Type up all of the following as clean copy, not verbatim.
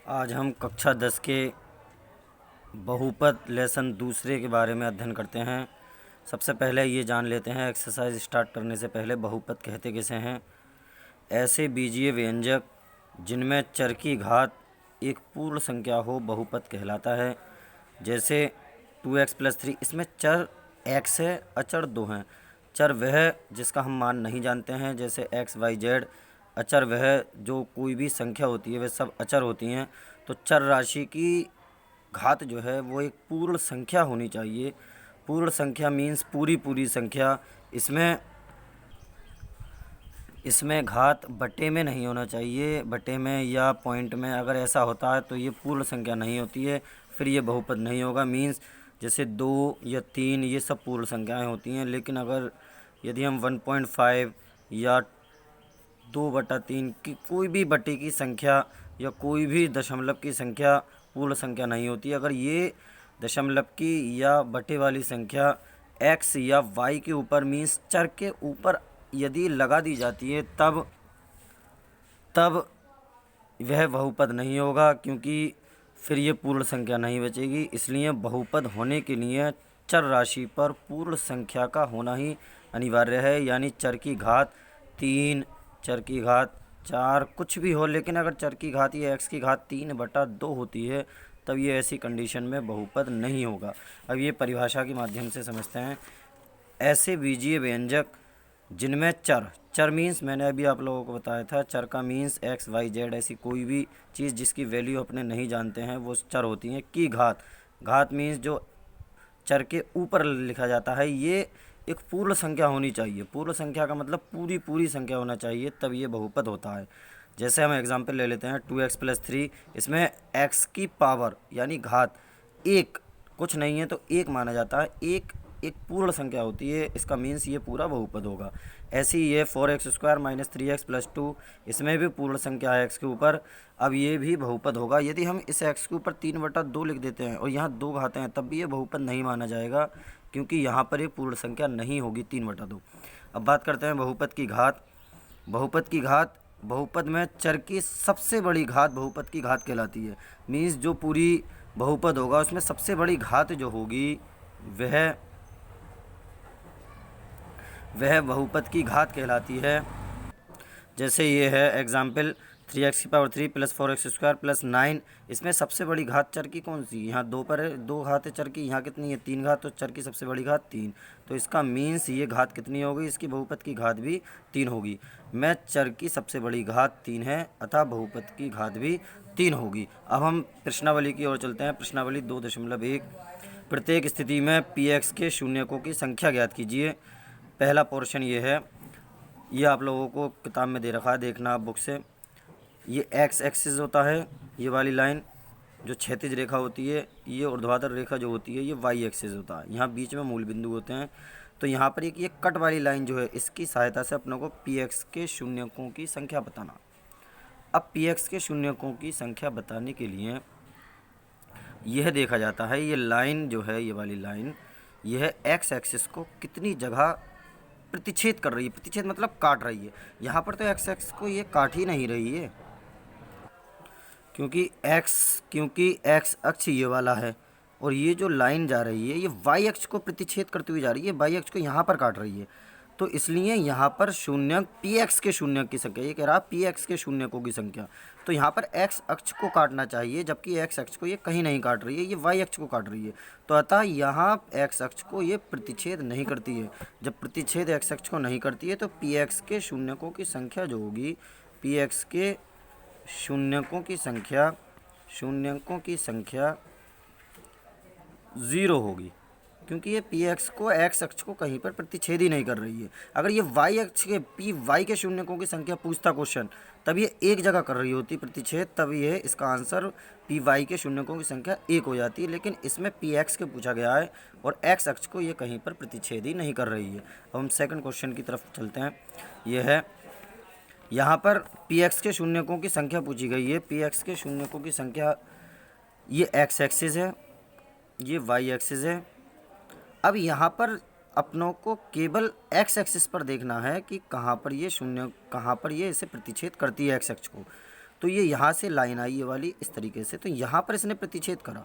आज हम कक्षा 10 के बहुपद लेसन दूसरे के बारे में अध्ययन करते हैं। सबसे पहले ये जान लेते हैं, एक्सरसाइज स्टार्ट करने से पहले बहुपद कहते किसे हैं। ऐसे बीजीय व्यंजक जिनमें चर की घात एक पूर्ण संख्या हो बहुपद कहलाता है। जैसे 2x+3, इसमें चर x है, अचर 2 हैं। चर वह जिसका हम मान नहीं जानते हैं, जैसे x, y, z। अचर वह जो कोई भी संख्या होती है, वे सब अचर होती हैं। तो चर राशि की घात जो है वो एक पूर्ण संख्या होनी चाहिए। पूर्ण संख्या मीन्स पूरी संख्या। इसमें घात बटे में नहीं होना चाहिए, बटे में या पॉइंट में। अगर ऐसा होता है तो ये पूर्ण संख्या नहीं होती है, फिर ये बहुपद नहीं होगा। मीन्स जैसे 2 या 3 ये सब पूर्ण संख्याएं होती हैं। लेकिन अगर यदि हम 1.5 या 2/3 की कोई भी बटे की संख्या या कोई भी दशमलव की संख्या पूर्ण संख्या नहीं होती। अगर ये दशमलव की या बटे वाली संख्या x या y के ऊपर मीन्स चर के ऊपर यदि लगा दी जाती है तब वह बहुपद नहीं होगा, क्योंकि फिर ये पूर्ण संख्या नहीं बचेगी। इसलिए बहुपद होने के लिए चर राशि पर पूर्ण संख्या का होना ही अनिवार्य है। यानी चर की घात 3, चर की घात 4 कुछ भी हो, लेकिन अगर चर की घात ये x की घात 3/2 होती है तब ये ऐसी कंडीशन में बहुपद नहीं होगा। अब ये परिभाषा के माध्यम से समझते हैं। ऐसे बीजीय व्यंजक जिनमें चर मीन्स मैंने अभी आप लोगों को बताया था, चर का मीन्स x, y, z। ऐसी कोई भी चीज़ जिसकी वैल्यू अपने नहीं जानते हैं वो चर होती हैं। की घात मीन्स जो चर के ऊपर लिखा जाता है, ये एक पूर्ण संख्या होनी चाहिए। पूर्ण संख्या का मतलब पूरी संख्या होना चाहिए, तब ये बहुपद होता है। जैसे हम एग्जाम्पल ले लेते हैं 2x+3, इसमें x की पावर यानी घात 1 कुछ नहीं है तो 1 माना जाता है। एक पूर्ण संख्या होती है, इसका मीन्स ये पूरा बहुपद होगा। ऐसी ये 4x² - 3x+2, इसमें भी पूर्ण संख्या है x के ऊपर, अब ये भी बहुपद होगा। यदि हम इस x के ऊपर 3/2 लिख देते हैं और यहाँ 2 घातें हैं तब भी ये बहुपद नहीं माना जाएगा, क्योंकि यहाँ पर एक पूर्ण संख्या नहीं होगी 3/2। अब बात करते हैं बहुपद की घात। बहुपद में चर की सबसे बड़ी घात बहुपद की घात कहलाती है। मीन्स जो पूरी बहुपद होगा उसमें सबसे बड़ी घात जो होगी वह बहुपद की घात कहलाती है। जैसे ये है एग्जाम्पल 3x³ + 4x² + 9, इसमें सबसे बड़ी घात चर की कौन सी, यहाँ 2 पर है, 2 घात है चर की, यहाँ कितनी है 3 घात, तो चर की सबसे बड़ी घात 3। तो इसका मीन्स ये घात कितनी होगी, इसकी बहुपद की घात भी 3 होगी। मैं चर की सबसे बड़ी घात 3 है, अतः बहुपद की घात भी 3 होगी। अब हम प्रश्नावली की ओर चलते हैं। प्रश्नावली 2.1, प्रत्येक स्थिति में px के शून्यकों की संख्या ज्ञात कीजिए। पहला पोर्शन ये है, ये आप लोगों को किताब में दे रखा है, देखना आप बुक से। ये x एक्सिस होता है, ये वाली लाइन जो क्षैतिज रेखा होती है, ये ऊर्ध्वाधर रेखा जो होती है ये y एक्सिस होता है। यहाँ बीच में मूल बिंदु होते हैं। तो यहाँ पर एक ये कट वाली लाइन जो है, इसकी सहायता से अपनों को px के शून्यकों की संख्या बताना। अब px के शून्यकों की संख्या बताने के लिए यह देखा जाता है, ये लाइन जो है, ये वाली लाइन, यह x एक्सिस को कितनी जगह प्रतिच्छेद कर रही है। प्रतिच्छेद मतलब काट रही है। यहाँ पर तो x एक्सिस को ये काट ही नहीं रही है, क्योंकि x अक्ष ये वाला है और ये जो लाइन जा रही है ये y अक्ष को प्रतिच्छेद करती हुई जा रही है, y अक्ष को यहाँ पर काट रही है। तो इसलिए यहाँ पर शून्यक px के शून्यक की संख्या, ये कह रहा px के शून्यकों की संख्या, तो यहाँ पर x अक्ष को काटना चाहिए, जबकि x अक्ष को ये कहीं नहीं काट रही है, ये y अक्ष को काट रही है। तो अतः यहाँ x अक्ष को ये प्रतिच्छेद नहीं करती है। जब प्रतिच्छेद x अक्ष को नहीं करती है तो px के शून्यकों की संख्या जो होगी, px के शून्यकों की संख्या 0 होगी, क्योंकि ये px को x अक्ष को कहीं पर प्रतिच्छेद ही नहीं कर रही है। अगर ये y अक्ष के py के शून्यकों की संख्या पूछता क्वेश्चन, तब ये एक जगह कर रही होती प्रतिच्छेद, तब ये इसका आंसर py के शून्यकों की संख्या 1 हो जाती है। लेकिन इसमें px के पूछा गया है और x अक्ष को ये कहीं पर प्रतिच्छेद ही नहीं कर रही है। अब हम सेकंड क्वेश्चन की तरफ चलते हैं। यह है, यहाँ पर px के शून्यकों की संख्या पूछी गई है। px के शून्यकों की संख्या, ये x एक्सिस है, ये y एक्सिस है। अब यहाँ पर अपनों को केवल x एक्सिस पर देखना है कि कहाँ पर ये शून्य, कहाँ पर ये इसे प्रतिच्छेद करती है x अक्ष को। तो ये यहाँ से लाइन आई ये वाली इस तरीके से, तो यहाँ पर इसने प्रतिच्छेद करा,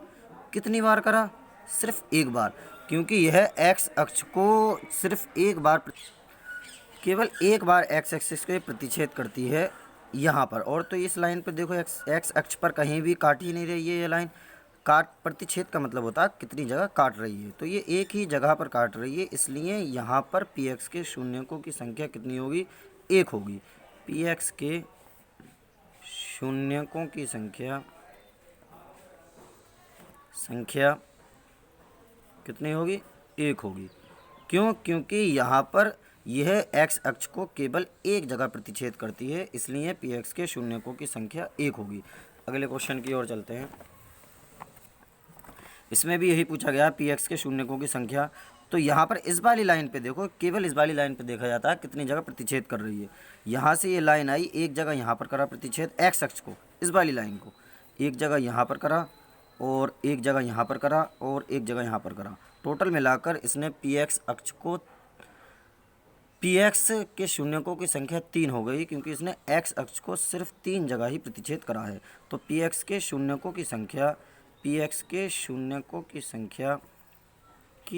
कितनी बार करा, सिर्फ एक बार, क्योंकि यह एक्स अक्ष को सिर्फ एक बार, केवल एक बार एक्स एक्सिस को प्रतिच्छेद करती है यहाँ पर। और तो इस लाइन पर देखो एक्स अक्ष पर कहीं भी काट ही नहीं रही है ये लाइन। काट प्रतिच्छेद का मतलब होता है कितनी जगह काट रही है, तो ये एक ही जगह पर काट रही है, इसलिए यहाँ पर पी एक्स के शून्यकों की संख्या कितनी होगी, एक होगी। पी एक्स के शून्यकों की संख्या कितनी होगी, एक होगी। क्यों, क्योंकि यहाँ पर यह एक्स अक्ष को केवल एक जगह प्रतिच्छेद करती है, इसलिए पी एक्स के शून्यकों की संख्या एक होगी। अगले क्वेश्चन की ओर चलते हैं। इसमें भी यही पूछा गया पी एक्स के शून्यकों की संख्या। तो यहाँ पर इस वाली लाइन पे देखो, केवल इस वाली लाइन पे देखा जाता है कितनी जगह प्रतिच्छेद कर रही है। यहाँ से ये लाइन आई, एक जगह यहाँ पर करा प्रतिच्छेद एक्स अक्ष को, इस वाली लाइन को एक जगह यहाँ पर करा और एक जगह यहाँ पर करा और एक जगह यहाँ पर करा। टोटल मिलाकर इसने पी एक्स अक्ष को, पी एक्स के शून्यकों की संख्या 3 हो गई, क्योंकि इसने एक्स अक्ष को सिर्फ 3 जगह ही प्रतिच्छेद करा है। तो पी एक्स के शून्यकों की संख्या, पी एक्स के शून्यकों की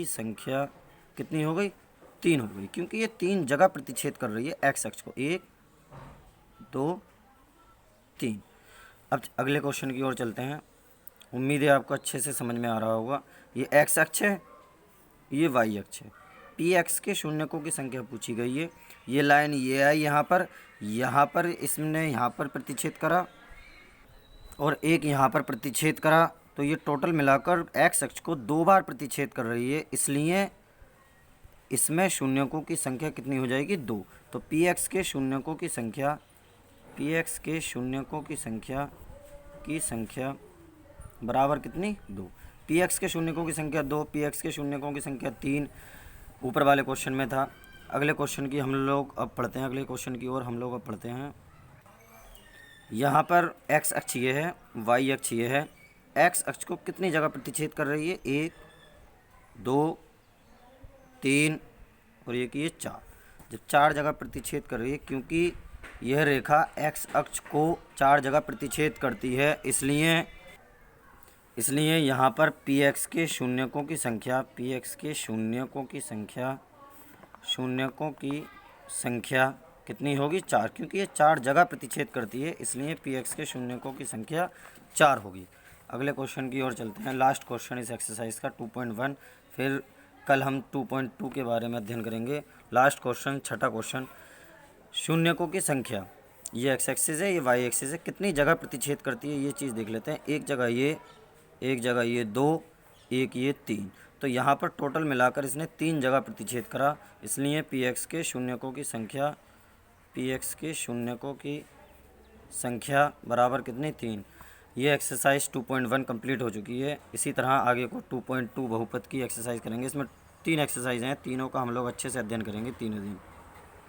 संख्या कितनी हो गई, 3 हो गई, क्योंकि ये 3 जगह प्रतिच्छेद कर रही है एक्स अक्ष को, 1 2 3। अब अगले क्वेश्चन की ओर चलते हैं। उम्मीद है आपको अच्छे से समझ में आ रहा होगा। ये एक्स अक्ष है, ये वाई अक्ष है। पी एक्स के शून्यकों की संख्या पूछी गई है। ये लाइन ये आई यहाँ पर इसने यहाँ पर प्रतिच्छेद करा और एक यहाँ पर प्रतिच्छेद करा, तो ये टोटल मिलाकर एक्स अक्ष को 2 बार प्रतिच्छेद कर रही है, इसलिए इसमें शून्यकों की संख्या कितनी हो जाएगी, 2। तो पी एक्स के शून्यकों की संख्या, पी एक्स के शून्यकों की संख्या बराबर कितनी, 2। पी एक्स के शून्यकों की संख्या 2, पी एक्स के शून्यकों की संख्या 3 ऊपर वाले क्वेश्चन में था। अगले क्वेश्चन की हम लोग अब पढ़ते हैं, अगले क्वेश्चन की ओर हम लोग अब पढ़ते हैं। यहाँ पर एक्स अक्ष ये है, वाई अक्ष ये है। एक्स अक्ष को कितनी जगह प्रतिच्छेद कर रही है, 1 2 3 और एक ये 4। जब 4 जगह प्रतिच्छेद कर रही है, क्योंकि यह रेखा एक्स अक्ष को 4 जगह प्रतिच्छेद करती है, इसलिए यहाँ पर पी एक्स के शून्यकों की संख्या, पी एक्स के शून्यकों की संख्या कितनी होगी, 4, क्योंकि ये 4 जगह प्रतिच्छेद करती है, इसलिए पी एक्स के शून्यकों की संख्या 4 होगी। अगले क्वेश्चन की ओर चलते हैं। लास्ट क्वेश्चन इस एक्सरसाइज का 2.1, फिर कल हम 2.2 के बारे में अध्ययन करेंगे। लास्ट क्वेश्चन, छठा क्वेश्चन, शून्यकों की संख्या, ये एक्स एक्सिस है, ये वाई एक्सिस है, कितनी जगह प्रतिच्छेद करती है ये चीज़ देख लेते हैं। एक जगह ये 2, एक ये 3। तो यहाँ पर टोटल मिलाकर इसने 3 जगह प्रतिच्छेद करा, इसलिए पी एक्स के शून्यकों की संख्या बराबर कितनी, 3। ये एक्सरसाइज 2.1 कंप्लीट हो चुकी है। इसी तरह आगे को 2.2 बहुपद की एक्सरसाइज करेंगे। इसमें 3 एक्सरसाइज हैं, तीनों का हम लोग अच्छे से अध्ययन करेंगे तीनों दिन।